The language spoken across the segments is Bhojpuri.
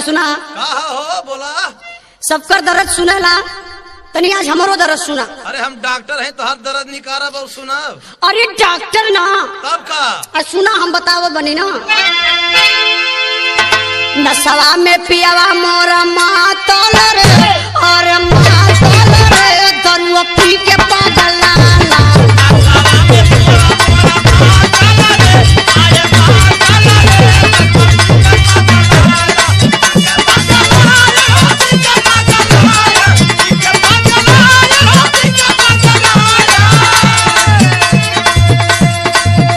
सुना हो बोला। सबकर दर्द सुनेला तनी आज हमारो दर्द सुना। अरे हम डॉक्टर हैं तो हर दर्द निकारब और सुनब। अरे डॉक्टर ना तब का सुना हम बताव बनी ना। नसवा में पियावा मोरा मातल रे और मातल रे दरुआ पी के पागल लाला।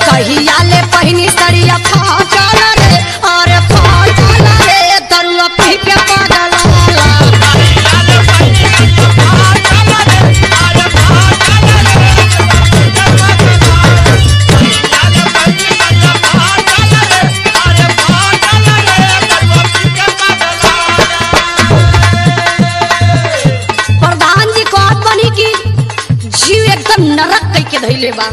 कहिया ले पहिनी सड़िया फाटल रे और फाटल रे दरुआ पी के पागल लाला। प्रधान जी कहत बनी की जीव एकदम नरक कह के धैले बा।